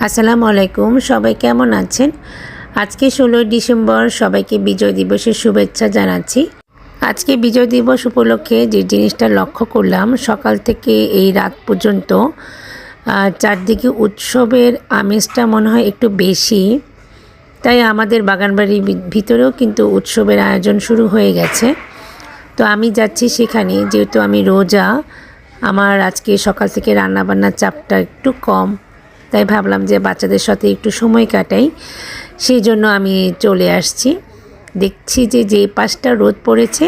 আসসালামু আলাইকুম, সবাই কেমন আছেন? আজকে 16 ডিসেম্বর, সবাইকে বিজয় দিবসের শুভেচ্ছা জানাচ্ছি। আজকে বিজয় দিবস উপলক্ষে যে জিনিসটা লক্ষ্য করলাম, সকাল থেকে এই রাত পর্যন্ত চারদিকে উৎসবের আমেজটা মনে হয় একটু বেশি। তাই আমাদের বাগানবাড়ির ভিতরেও কিন্তু উৎসবের আয়োজন শুরু হয়ে গেছে। তো আমি যাচ্ছি সেখানে, যেহেতু আমি রোজা, আমার আজকে সকাল থেকে রান্নাবান্নার চাপটা একটু কম। তাই ভাবলাম যে বাচ্চাদের সাথে একটু সময় কাটাই, সেই জন্য আমি চলে আসছি। দেখছি যে যেই পাশটা রোদ পড়েছে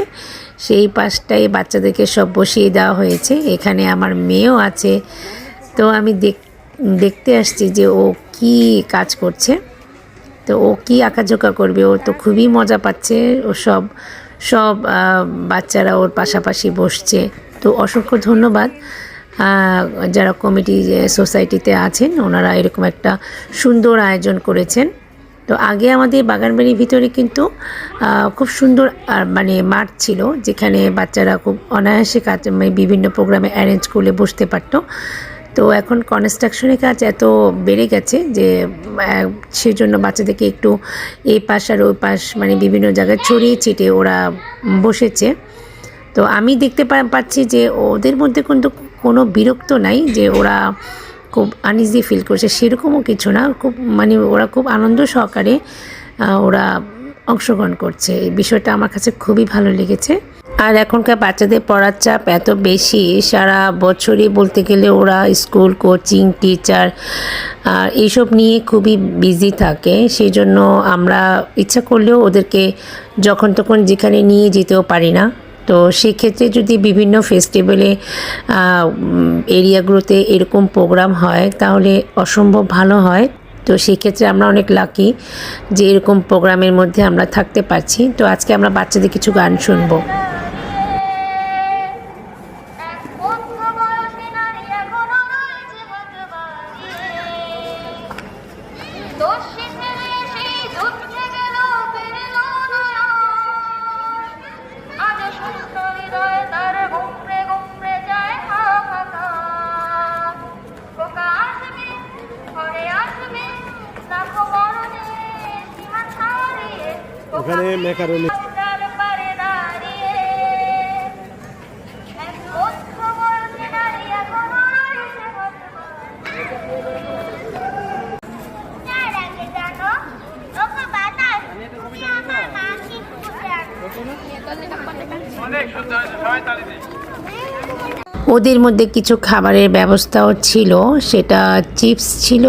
সেই পাশটাই বাচ্চাদেরকে সব বসিয়ে দেওয়া হয়েছে। এখানে আমার মেয়েও আছে, তো আমি দেখতে আসছি যে ও কি কাজ করছে। তো ও কি আঁকাঝোঁকা করবে, ও তো খুবই মজা পাচ্ছে। ও সব বাচ্চারা ওর পাশাপাশি বসছে। তো অসংখ্য ধন্যবাদ যারা কমিটি সোসাইটিতে আছেন, ওনারা এরকম একটা সুন্দর আয়োজন করেছেন। তো আগে আমাদের বাগানবাড়ির ভিতরে কিন্তু খুব সুন্দর মানে মাঠ ছিল, যেখানে বাচ্চারা খুব অনায়াসে কাজ বিভিন্ন প্রোগ্রামে অ্যারেঞ্জ করলে বসতে পারতো। তো এখন কনস্ট্রাকশনের কাজ এত বেড়ে গেছে যে সেজন্য বাচ্চাদেরকে একটু এই পাশ আর ওই পাশ মানে বিভিন্ন জায়গায় ছড়িয়ে ছিটিয়ে ওরা বসেছে। তো আমি দেখতে পাচ্ছি যে ওদের মধ্যে কিন্তু কোনো বিরক্ত নাই যে ওরা খুব আনইজি ফিল করছে, সেরকমও কিছু না। খুব মানে ওরা খুব আনন্দ সহকারে ওরা অংশগ্রহণ করছে। এই বিষয়টা আমার কাছে খুবই ভালো লেগেছে। আর এখনকার বাচ্চাদের পড়ার চাপ এত বেশি, সারা বছরই বলতে গেলে ওরা স্কুল, কোচিং, টিচার আর এইসব নিয়ে খুবই বিজি থাকে। সেই জন্য আমরা ইচ্ছা করলেও ওদেরকে যখন তখন যেখানে নিয়ে যেতেও পারি না। তো সেক্ষেত্রে যদি বিভিন্ন ফেস্টিভ্যালে এরিয়াগুলোতে এরকম প্রোগ্রাম হয় তাহলে অসম্ভব ভালো হয়। তো সেক্ষেত্রে আমরা অনেক লাকি যে এরকম প্রোগ্রামের মধ্যে আমরা থাকতে পারছি। তো আজকে আমরা বাচ্চাদের কিছু গান শুনবো। ওখানে ম্যাকারনি ওদের মধ্যে কিছু খাবারের ব্যবস্থাও ছিল, সেটা চিপস ছিল।